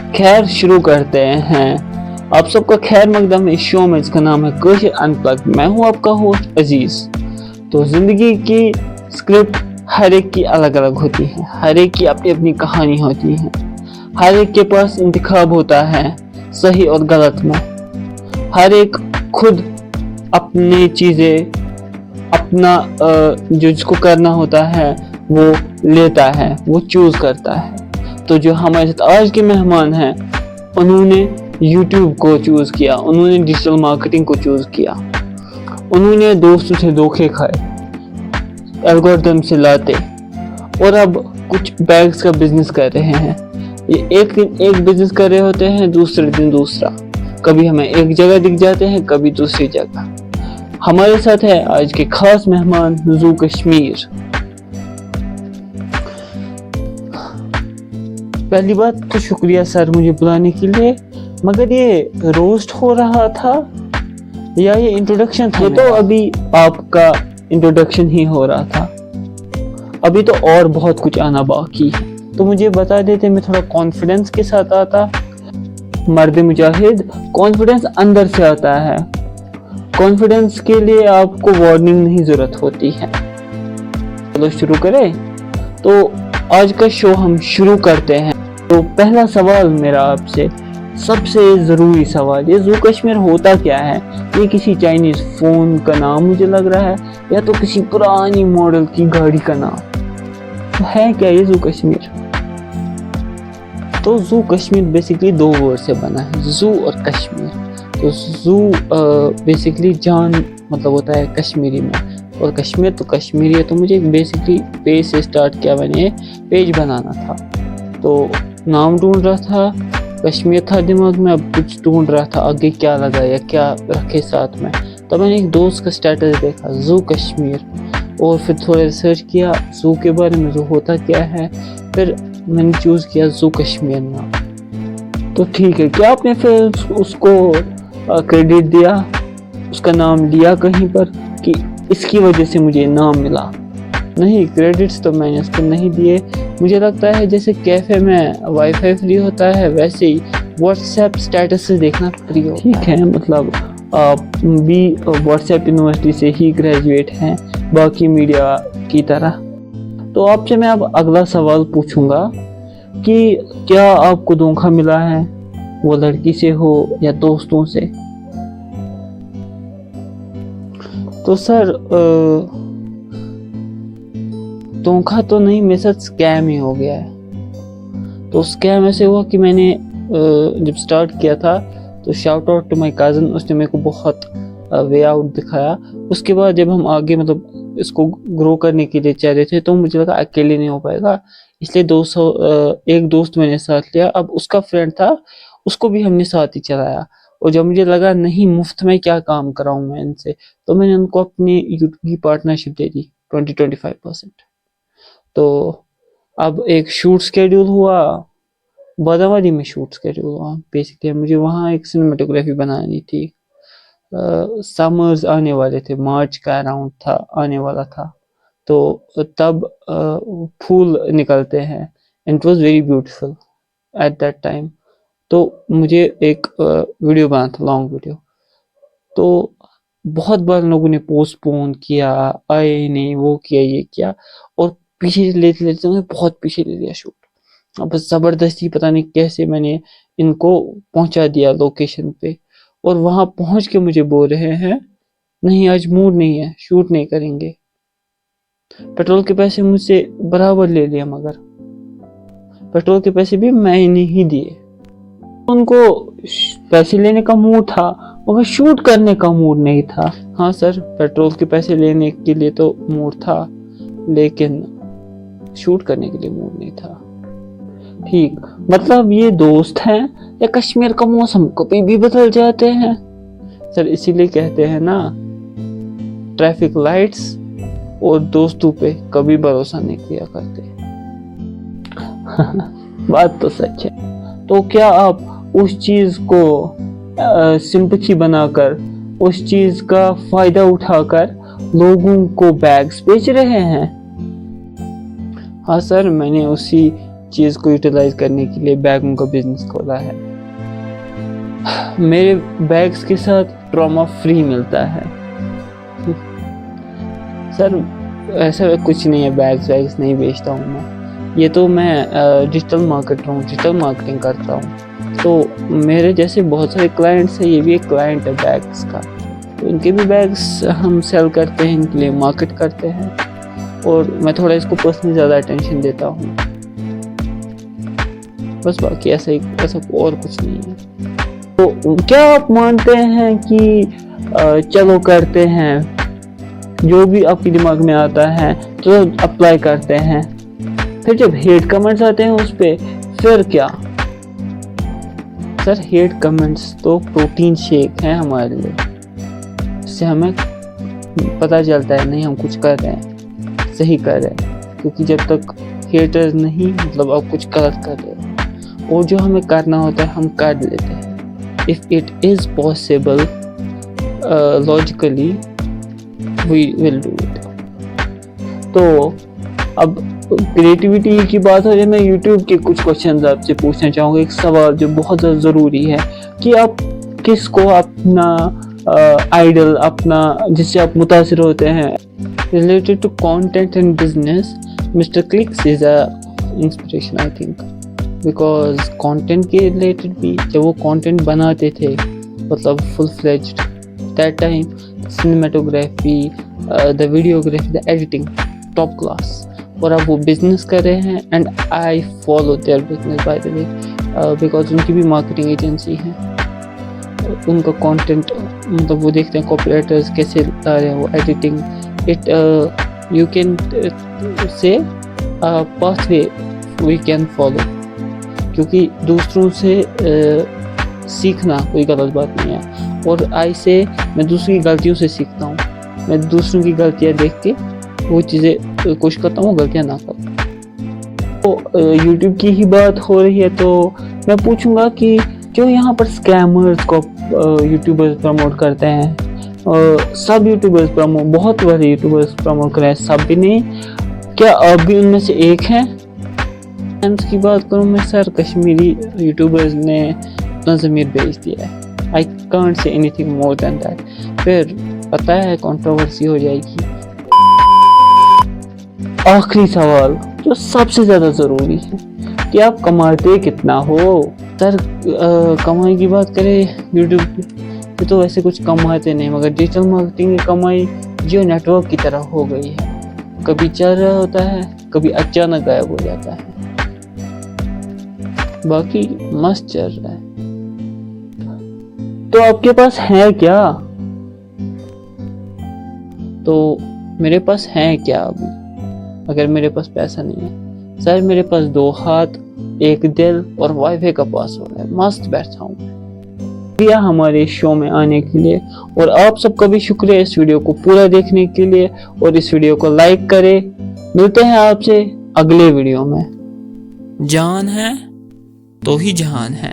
खैर शुरू करते हैं। आप सबका खैर मकदम इस शो में, इसका नाम है कशिर अनप्लग्ड। मैं हूं आपका होस्ट अजीज। तो जिंदगी की स्क्रिप्ट हर एक की अलग अलग होती है, हर एक की अपनी अपनी कहानी होती है, हर एक के पास इंतखाब होता है सही और गलत में। हर एक खुद अपनी चीजें अपना जो जिसको करना होता है वो लेता है, वो चूज करता है। तो जो हमारे साथ आज के मेहमान हैं, उन्होंने YouTube को चूज किया, उन्होंने डिजिटल मार्केटिंग को चूज किया, उन्होंने दोस्तों से धोखे खाए, एल्गोरिथम से लाते, और अब कुछ बैग्स का बिजनेस कर रहे हैं। ये एक दिन एक बिजनेस कर रहे होते हैं, दूसरे दिन दूसरा। कभी हमें एक जगह दिख जाते हैं, कभी दूसरी जगह। हमारे साथ है आज के खास मेहमान जू कश्मीर। पहली बात तो शुक्रिया सर मुझे बुलाने के लिए, मगर ये रोस्ट हो रहा था या ये इंट्रोडक्शन था? ये तो अभी आपका इंट्रोडक्शन ही हो रहा था, अभी तो और बहुत कुछ आना बाकी है। तो मुझे बता देते, मैं थोड़ा कॉन्फिडेंस के साथ आता। मर्द मुजाहिद, कॉन्फिडेंस अंदर से आता है। कॉन्फिडेंस के लिए आपको वार्निंग नहीं जरूरत होती है। चलो शुरू करें। तो आज का शो हम शुरू करते हैं। तो पहला सवाल मेरा आपसे, सबसे जरूरी सवाल, ये जू कश्मीर होता क्या है? ये किसी चाइनीज फोन का नाम मुझे लग रहा है, या तो किसी पुरानी मॉडल की गाड़ी का नाम तो है क्या ये जू कश्मीर? तो जू कश्मीर बेसिकली दो वर्ड से बना है, जू और कश्मीर। तो जू बेसिकली जान मतलब होता है कश्मीरी में, और कश्मीर तो कश्मीरी है। तो मुझे बेसिकली पेज से स्टार्ट किया, मैंने पेज बनाना था, तो नाम ढूंढ रहा था, कश्मीर था दिमाग में, अब कुछ ढूंढ रहा था आगे क्या लगा या क्या रखे साथ में। तो मैंने एक दोस्त का स्टेटस देखा, जू कश्मीर, और फिर थोड़ा रिसर्च किया जू के बारे में, जू होता क्या है, फिर मैंने चूज किया जू कश्मीर नाम। तो ठीक है, क्या आपने फिर उसको क्रेडिट दिया, उसका नाम लिया कहीं पर कि इसकी वजह से मुझे नाम मिला? नहीं, क्रेडिट्स तो मैंने उसको नहीं दिए। मुझे लगता है जैसे कैफे में वाईफाई फ्री होता है, वैसे ही व्हाट्सएप स्टेटस से देखना फ्री हो। ठीक है, मतलब आप भी व्हाट्सएप यूनिवर्सिटी से ही ग्रेजुएट हैं, बाकी मीडिया की तरह। तो आपसे मैं अब अगला सवाल पूछूंगा कि क्या आपको धोखा मिला है, वो लड़की से हो या दोस्तों से? तो सर धोखा तो नहीं, मेरे साथ स्कैम ही हो गया है। तो स्कैम ऐसे हुआ कि मैंने जब स्टार्ट किया था, तो shout out to my cousin, उसने मेरे को बहुत वे आउट दिखाया। उसके बाद जब हम आगे मतलब इसको ग्रो करने के लिए चाह रहे थे, तो मुझे लगा अकेले नहीं हो पाएगा, इसलिए एक दोस्त मैंने साथ लिया। अब उसका फ्रेंड था, उसको भी हमने साथ ही चलाया। और जब मुझे लगा नहीं मुफ्त में क्या काम कराऊं मैं इनसे, तो मैंने उनको अपनी यूट्यूब की पार्टनरशिप दे दी 20-25%। तो अब एक शूट स्केड्यूल हुआ, बादावादी में शूट स्केड्यूल हुआ। बेसिकली मुझे वहाँ एक सिनेमेटोग्राफी बनानी थी। समर्स आने वाले थे, मार्च का अराउंड था, आने वाला था। तो तब फूल निकलते हैं, and it was very beautiful at that time. तो मुझे एक वीडियो बना था, लॉन्ग वीडियो। तो बहुत बार लोगों ने पोस्टपोन किया, आए नहीं, वो किया, ये किया, और पीछे लेते लेते मुझे बहुत पीछे ले लिया शूट। अब जबरदस्ती पता नहीं कैसे मैंने इनको पहुंचा दिया लोकेशन पे, और वहां पहुंच के मुझे बोल रहे हैं नहीं आज मूड नहीं है, शूट नहीं करेंगे। पेट्रोल के पैसे मुझसे बराबर ले लिया, मगर पेट्रोल के पैसे भी मैंने ही दिए। उनको पैसे लेने का मूड था, मगर शूट करने का मूड नहीं था। हाँ सर, पेट्रोल के पैसे लेने के लिए तो मूड था, लेकिन शूट करने के लिए मूड नहीं था। ठीक, मतलब ये दोस्त हैं या कश्मीर का मौसम कभी भी बदल जाते हैं? सर इसीलिए कहते हैं ना, ट्रैफिक लाइट्स और दोस्तों पे कभी भरोसा नहीं किया करते। बात तो सच है। तो क्या आप उस चीज को सिंपैथी बनाकर, उस चीज का फायदा उठाकर लोगों को बैग्स बेच रहे हैं? हाँ सर, मैंने उसी चीज़ को यूटिलाइज करने के लिए बैगों का बिजनेस खोला है। मेरे बैग्स के साथ ट्रॉमा फ्री मिलता है। सर ऐसा कुछ नहीं है, बैग्स नहीं बेचता हूँ मैं। ये तो मैं डिजिटल मार्केटिंग करता हूँ। तो मेरे जैसे बहुत सारे क्लाइंट्स हैं, ये भी एक क्लाइंट है बैग्स का। तो इनके भी बैग्स हम सेल करते हैं, इनके लिए मार्केट करते हैं, और मैं थोड़ा इसको पर्सनली ज़्यादा अटेंशन देता हूँ। बस बाकी ऐसा और कुछ नहीं है। तो क्या आप मानते हैं कि चलो करते हैं, जो भी आपके दिमाग में आता है तो अप्लाई करते हैं, फिर जब हेट कमेंट्स आते हैं उस पे फिर क्या? सर हेट कमेंट्स तो प्रोटीन शेक है हमारे लिए, इससे हमें पता चलता है नहीं हम कुछ कर रहे हैं, सही कर रहे हैं। क्योंकि जब तक हेटर्स नहीं, मतलब आप कुछ गलत कर रहे हो, और जो हमें करना होता है हम कर लेते हैं। If it is possible logically we will do it. तो अब क्रिएटिविटी की बात हो जाए, मैं यूट्यूब के कुछ क्वेश्चंस आपसे पूछना चाहूँगा। एक सवाल जो बहुत ज़्यादा ज़रूरी है कि आप किसको अपना आइडल, अपना जिससे आप मुतासिर होते हैं, related to content and business, mister Clicks is a inspiration I think, because content के रिलेटेड भी जब वो कंटेंट बनाते थे, मतलब full fledged, that time cinematography, the videography, the editing top class, और अब वो बिजनेस कर रहे हैं। And I follow their business by the way, because उनकी भी मार्केटिंग एजेंसी है। उनका कंटेंट, मतलब वो देखते हैं कॉपीराइटर्स कैसे ला रहे हैं, वो editing, it you can say pathway we can follow. क्योंकि दूसरों से सीखना कोई गलत बात नहीं है, और आई से मैं दूसरों की गलतियों से सीखता हूँ। मैं दूसरों की गलतियाँ देख के वो चीज़ें कोशिश करता हूँ गलतियाँ ना करूँ। तो यूट्यूब की ही बात हो रही है, तो मैं पूछूंगा कि जो यहाँ पर स्कैमर्स को यूट्यूबर्स प्रमोट करते हैं, सब यूट्यूबर्स बहुत बड़े यूट्यूबर्स प्रमोट कर रहे हैं, सब भी नहीं, क्या आप भी उनमें से एक हैं? की बात करूँ मैं, सर कश्मीरी यूट्यूबर्स ने अपना ज़मीर बेच दिया है। I can't say anything more than that. फिर पता है कंट्रोवर्सी हो जाएगी। आखिरी सवाल जो सबसे ज़्यादा ज़रूरी है कि आप कमाते कितना हो? सर कमाई की बात करें यूट्यूब पे तो वैसे कुछ कमाते नहीं, मगर डिजिटल मार्केटिंग की कमाई जियो नेटवर्क की तरह हो गई है। कभी चल रहा होता है, कभी अचानक गायब हो जाता है, बाकी मस्त चल रहा है। तो आपके पास है क्या? तो मेरे पास है क्या अभी, अगर मेरे पास पैसा नहीं है? सर मेरे पास 2 हाथ, एक दिल और वाईफाई का पासवर्ड है, मस्त बैठा हूँ। शुक्रिया हमारे शो में आने के लिए, और आप सबका भी शुक्रिया इस वीडियो को पूरा देखने के लिए, और इस वीडियो को लाइक करें। मिलते हैं आपसे अगले वीडियो में। जान है तो ही जहान है।